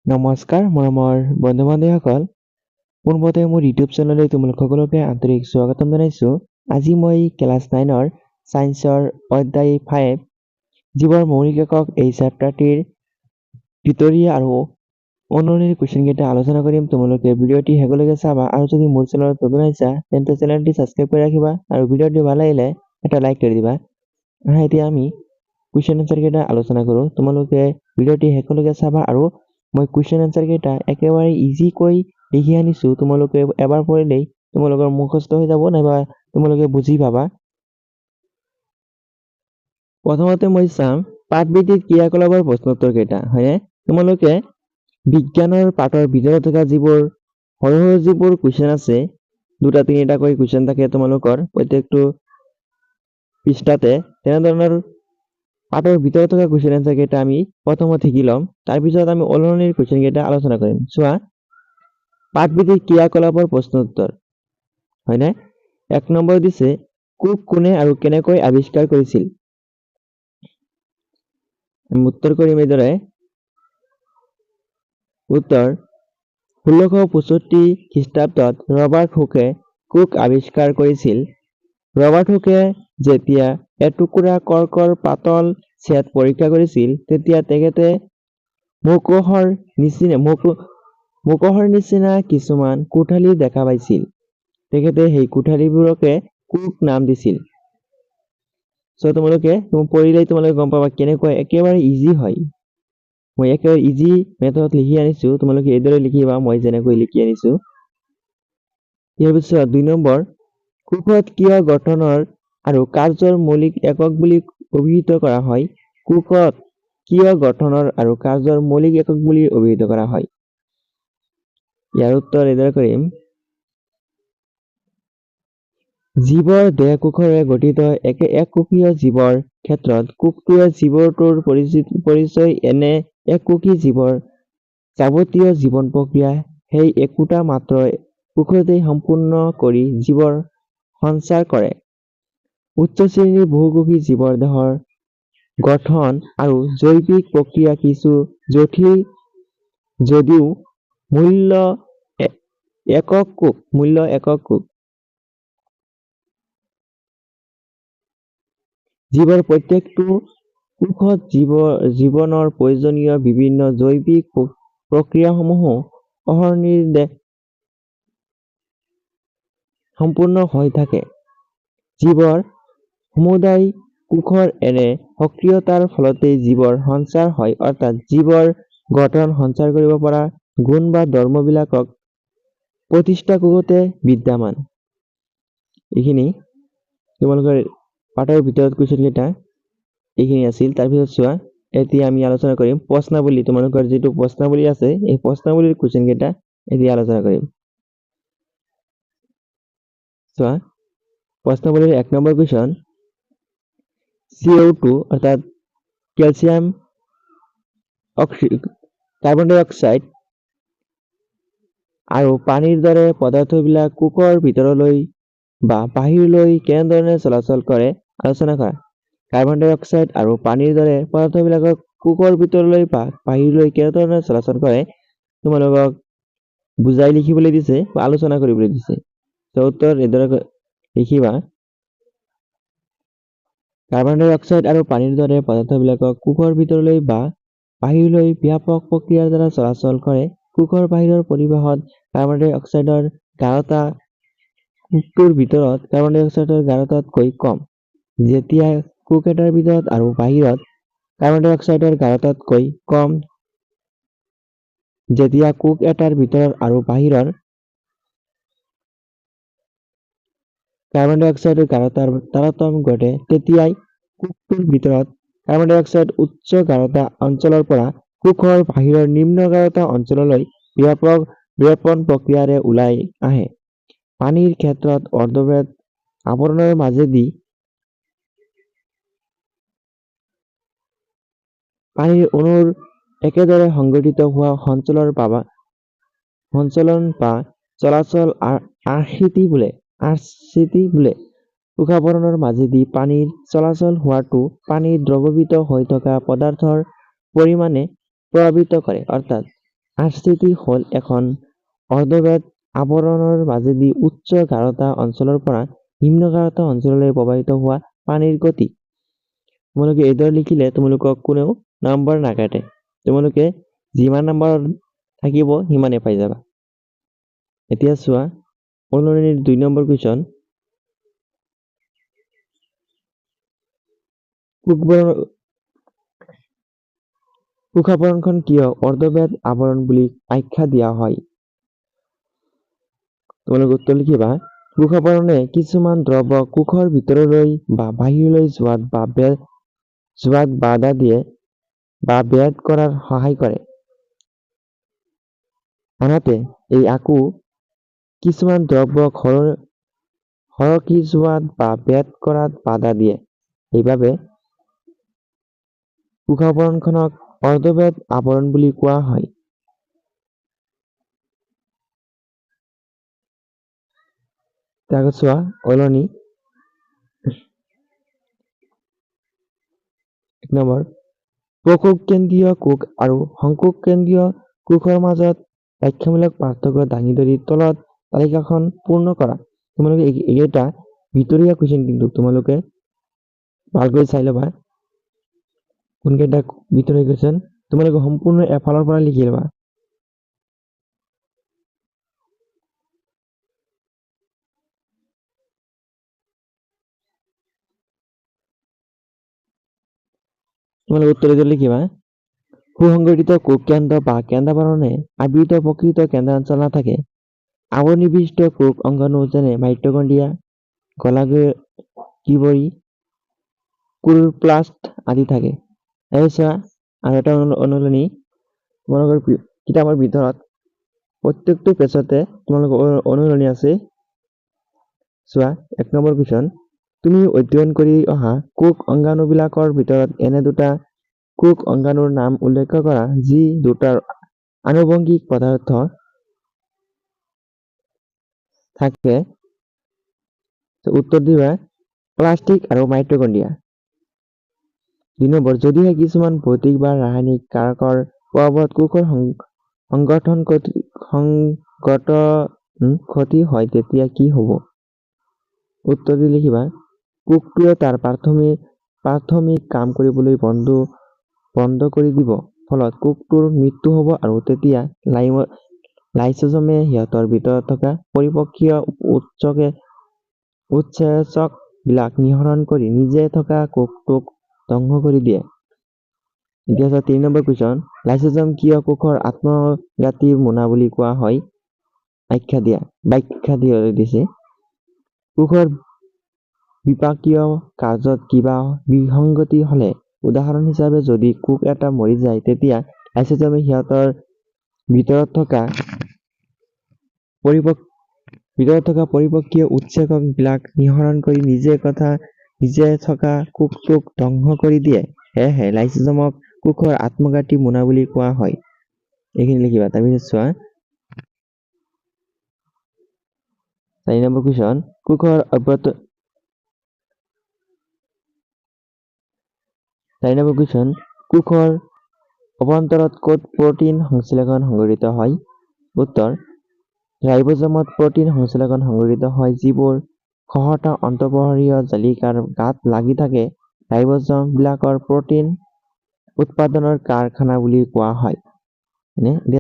নমস্কাৰ মৰমৰ বন্ধু-বান্ধৱীসকল, পোনপ্ৰথমে মোৰ ইউটিউব চেনেললৈ তোমালোক সকলোকে আন্তৰিক স্বাগতম জনাইছোঁ। আজি মই ক্লাছ 9ৰ ছায়েন্সৰ অধ্যায় 5 জীৱৰ মৌলিক একক এই চেপ্টাৰটিৰ ভিতৰীয়া আৰু অনুৰণিৰ কুৱেশ্যন কেইটা আলোচনা কৰিম। তোমালোকে ভিডিঅ'টি শেষলৈকে চাবা আৰু যদি মোৰ চেনেলত নতুন আহিছা তেন্তে চেনেলটি ছাবস্ক্ৰাইব কৰি ৰাখিবা আৰু ভিডিঅ'টি ভাল লাগিলে এটা লাইক কৰি দিবা। এতিয়া আমি কুৱেশ্যন এনচাৰ কেইটা আলোচনা কৰোঁ। তোমালোকে ভিডিঅ'টি শেষলৈকে চাবা আৰু মই কুৱেশ্যন এনচাৰ কেইটা একেবাৰে ইজিকৈ লিখি আনিছোঁ। তোমালোকে এবাৰ পঢ়িলেই তোমালোকৰ মুখস্থ হৈ যাব নাইবা তোমালোকে বুজি পাবা। প্ৰথমতে মই চাম পাঠভিত্তিক ক্ৰিয়াকলাপৰ প্ৰশ্নোত্তৰ কেইটা, হয়নে? তোমালোকে বিজ্ঞানৰ পাঠৰ ভিতৰত থকা যিবোৰ সৰু সৰু যিবোৰ কুৱেশ্যন আছে, 2-3টাকৈ কুৱেশ্যন থাকে তোমালোকৰ প্ৰত্যেকটো পৃষ্ঠাতে, তেনেধৰণৰ পাঠৰ ভিতৰত থকা কুৱেশ্যন এনচাৰ কেইটা আমি প্ৰথমত শিকি ল'ম। তাৰপিছত আমি অনুৰণিৰ কুৱেশ্যন কেইটা আলোচনা কৰিম। চোৱা, পাঠভিত্তিক ক্ৰিয়াকলাপৰ প্ৰশ্নোত্তৰ, হয়নে? 1 নম্বৰ দিছে কোক কোনে আৰু কেনেকৈ আৱিষ্কাৰ কৰিছিল? আমি উত্তৰ কৰিম এইদৰে। উত্তৰ 1665 খ্ৰীষ্টাব্দত ৰবাৰ্ট হুকে কোক আৱিষ্কাৰ কৰিছিল। ৰবাৰ্ট হুকে যেতিয়া এটুকুৰা কৰ্কৰ পাতল ছেট পৰীক্ষা কৰিছিল তেতিয়া তেখেতে মৌকহৰ নিচিনা কিছুমান কোঠালি দেখা পাইছিল। তেখেতে সেই কোঠালিবোৰকে কোক নাম দিছিল। তোমালোকে পঢ়িলেই তোমালোকে গম পাবা কেনেকৈ একেবাৰে ইজি হয়। মই একেবাৰে ইজি মেথডত লিখি আনিছোঁ, তোমালোকে এইদৰে লিখিবা মই যেনেকৈ লিখি আনিছোঁ। ইয়াৰ পিছত 2 নম্বৰ, কোষত কিয় গঠনৰ আৰু কাৰ্যৰ মৌলিক একক বুলি অভিহিত কৰা হয়? কোষত কিয় গঠনৰ আৰু কাৰ্যৰ মৌলিক একক বুলি অভিহিত কৰা হয়? ইয়াৰ উত্তৰ এইদৰে কৰিম। জীৱৰ দেহ কোষেৰে গঠিত এককোষীয় জীৱৰ ক্ষেত্ৰত কোষটোৱে জীৱটোৰ পৰিচয়। এনে এককোষী জীৱৰ যাৱতীয় জীৱন প্ৰক্ৰিয়া সেই একোটা মাত্ৰ কোষতেই সম্পূৰ্ণ কৰি জীৱৰ সঞ্চাৰ কৰে। উচ্চ শ্ৰেণীৰ বহুকোষী জীৱৰ দেহৰ গঠন আৰু জৈৱিক প্ৰক্ৰিয়া কিছু জটিল যদিও মূল্য একক কোষ। জীৱৰ প্ৰত্যেকটো কোষত জীৱনৰ প্ৰয়োজনীয় বিভিন্ন জৈৱিক প্ৰক্ৰিয়াসমূহ অহৰ্নিশে সম্পূৰ্ণ হৈ থাকে। জীৱৰ সমুদায় কোষৰ এনে সক্ৰিয়তাৰ ফলতেই জীৱৰ সঞ্চাৰ হয়, অৰ্থাৎ জীৱৰ গঠন সঞ্চাৰ কৰিব পৰা গুণ বা ধৰ্মবিলাকক প্ৰতিষ্ঠা কোষতে বিদ্যমান। এইখিনি তোমালোকৰ পাঠৰ ভিতৰত কুৱেশ্যন কেইটা এইখিনি আছিল। তাৰপিছত চোৱা, এতিয়া আমি আলোচনা কৰিম প্ৰশ্নাৱলী। তোমালোকৰ যিটো প্ৰশ্নাৱলী আছে এই প্ৰশ্নাৱলীৰ কুৱেশ্যন কেইটা এতিয়া আলোচনা কৰিম। চোৱা, প্ৰশ্নাৱলীৰ 1 নম্বৰ কুৱেশ্যন, CO2 অৰ্থাৎ কেলছিয়াম কাৰ্বন ডাই অক্সাইড আৰু পানীৰ দৰে পদাৰ্থবিলাক কোষৰ ভিতৰলৈ বা বাহিৰলৈ কেনেধৰণে চলাচল কৰে আলোচনা কৰা। কাৰ্বন ডাই অক্সাইড আৰু পানীৰ দৰে পদাৰ্থবিলাকক কোষৰ ভিতৰলৈ বা বাহিৰলৈ কেনেধৰণে চলাচল কৰে তোমালোকক বুজাই লিখিবলৈ দিছে বা আলোচনা কৰিবলৈ দিছে। উত্তৰ এইদৰে লিখিবা। কাৰ্বন ডাই অক্সাইড আৰু পানীৰ দৰে পদাৰ্থবিলাকক কোষৰ ভিতৰলৈ বা বাহিৰলৈ ব্যাপক প্ৰক্ৰিয়াৰ দ্বাৰা চলাচল কৰে। কোষৰ বাহিৰৰ পৰিৱেশত কাৰ্বন ডাই অক্সাইডৰ গাঢ়তা কোষটোৰ ভিতৰত কাৰ্বন ডাই অক্সাইডৰ গাঢ়তাতকৈ কম। যেতিয়া কোষ এটাৰ ভিতৰত আৰু বাহিৰত কাৰ্বন ডাই অক্সাইডৰ গাঢ়তাতকৈ কম, যেতিয়া কোষ এটাৰ ভিতৰত আৰু বাহিৰৰ কাৰ্বন ডাই অক্সাইডৰ গাঢ়তাৰ তাৰতম্য ঘটে, তেতিয়াই কোষটোৰ ভিতৰত কাৰ্বন ডাই অক্সাইড উচ্চ গাঢ়তা অঞ্চলৰ পৰা কোষৰ বাহিৰৰ নিম্ন গাঢ়তা অঞ্চললৈ ব্যাপক বিয়পন প্ৰক্ৰিয়াৰে ওলাই আহে। পানীৰ ক্ষেত্ৰত অৰ্ধবৃহৎ আৱৰণৰ মাজেদি পানীৰ অণুৰ একেদৰে সংগঠিত হোৱা সঞ্চলন বা চলাচল আৰ্চিটি বোলে। কোষাৱৰণৰ মাজেদি পানীৰ চলাচল হোৱাটো পানীত দ্ৰৱীভূত হৈ থকা পদাৰ্থৰ পৰিমাণে প্ৰভাৱিত কৰে। অৰ্থাৎ আৰচিটি হ'ল এখন অৰ্ধবেদ আৱৰণৰ মাজেদি উচ্চ গাঢ়তা অঞ্চলৰ পৰা নিম্ন গাঢ়তা অঞ্চললৈ প্ৰবাহিত হোৱা পানীৰ গতি। তোমালোকে এইদৰে লিখিলে তোমালোকক কোনেও নম্বৰ নাকাটে। তোমালোকে যিমান নম্বৰ থাকিব সিমানে পাই যাবা। এতিয়া চোৱা অনুৰণীৰ 2 নম্বৰ কুৱেশ্যন। কোষাবৰণখন কিয় অৰ্ধবেদ আৱৰণ বুলি আখ্যা দিয়া হয়? তোমালোকে উত্তৰ লিখিবা। কোষাবৰণে কিছুমান দ্ৰব্য কোষৰ ভিতৰলৈ বা বাহিৰলৈ যোৱাত বাধা দিয়ে বা ব্যাদ কৰাত সহায় কৰে। আনহাতে এই আকো কিছুমান দ্ৰব্য সৰকি যোৱাত বা ব্যাদ কৰাত বাধা দিয়ে। সেইবাবে কোষাবৰণখনক অৰ্ধবেদ আৱৰণ বুলি কোৱা হয়। তাৰ চোৱা অলনি 1 নম্বৰ প্ৰকোষ কেন্দ্ৰীয় কোষ আৰু সংকোষ কেন্দ্ৰীয় কোষৰ মাজত ব্যাখ্যামূলক পাৰ্থক্য দাঙি ধৰি তলত তালিকাখন পূৰ্ণ কৰা। তোমালোকে এইকেইটা ভিতৰীয়া কুৱেশ্যন, কিন্তু তোমালোকে ভালকৈ চাই ল'বা কোনকেইটা ভিতৰীয়া কুৱেশ্যন। তোমালোকে সম্পূৰ্ণ এফালৰ পৰা লিখি ল'বা। তোমালোকে উত্তৰ লিখিবা। সুসংগঠিত কোষ কেন্দ্ৰ বা কেন্দ্ৰাৱৰণে আবৃত প্ৰকৃত কেন্দ্ৰাঞ্চল নাথাকে। আৱৰণবিশিষ্ট কোষ অংগাণু যেনে মাইটকণ্ড্ৰিয়া, গলাগিবৰি, ক্লোৰোপ্লাষ্ট আদি থাকে। তাৰপিছত আৰু এটা অনুৰণী তোমালোকৰ কিতাপৰ ভিতৰত প্ৰত্যেকটো পেজতে তোমালোকৰ অনুৰণী আছে। চোৱা 1 নম্বৰ কুৱেশ্যন। তুমি অধ্যয়ন কৰি অহা কোষ অংগাণুবিলাকৰ ভিতৰত এনে দুটা কোষ অংগাণুৰ নাম উল্লেখ কৰা যি দুটাৰ আনুষংগিক পদাৰ্থ থাকে। উত্তৰ দিবা প্লাষ্টিক আৰু মাইটকণ্ড্ৰিয়া। 2 নম্বৰ যদিহে কিছুমান ভৌতিক বা ৰাসায়নিক কাৰকৰ প্ৰভাৱত কোষৰ সংগঠন ক্ষতি হয় তেতিয়া কি হ'ব? উত্তৰ লিখিবা। কোষটোৱে তাৰ প্ৰাথমিক কাম কৰিবলৈ বন্ধ কৰি দিব, ফলত কোষটোৰ মৃত্যু হ'ব আৰু তেতিয়া লাইসোজমে সিহঁতৰ ভিতৰত থকা পৰিপক্কীয় উৎসেচক বিলাক নিঃসৰণ কৰি নিজে থকা কোষটোক ধ্বংস কৰি দিয়ে। এতিয়া 3 নম্বৰ কুৱেশ্যন। লাইসোজম কিয় কোষৰ আত্মঘাতী মোনা বুলি কোৱা হয়? ব্যাখ্যা দিছে। কোষৰ বিপাকীয় কাৰ্যত কিবা বিসংগতি হলে, উদাহৰণ হিচাপে যদি কোষ এটা মৰি যায়, তেতিয়া লাইসোজমে সিহঁতৰ ভিতৰত থকা পৰিপক্কীয় উৎসেচক বিলাক নিঃসৰণ কৰি নিজে থকা কোষটোক ধ্বংস কৰি দিয়ে। সেয়েহে লাইসোজমক কোষৰ আত্মঘাতী মোনা বুলি কোৱা হয়। এইখিনি লিখিবা। তাৰপিছত চোৱা 4 নম্বৰ কুৱেশ্যন। কোষৰ অভ্যন্তৰত ক'ত প্ৰটিন সংশ্লেষণ সংঘটিত হয়? উত্তৰ ৰাইবোজমত প্ৰটিন সংশ্লেষণ সংঘটিত হয় যিবোৰ খহটা অন্তঃপহৰীয় জালিকাৰ গাত লাগি থাকে। ৰাইবোজম বিলাকৰ প্ৰটিন উৎপাদনৰ কাৰখানা বুলি কোৱা হয়।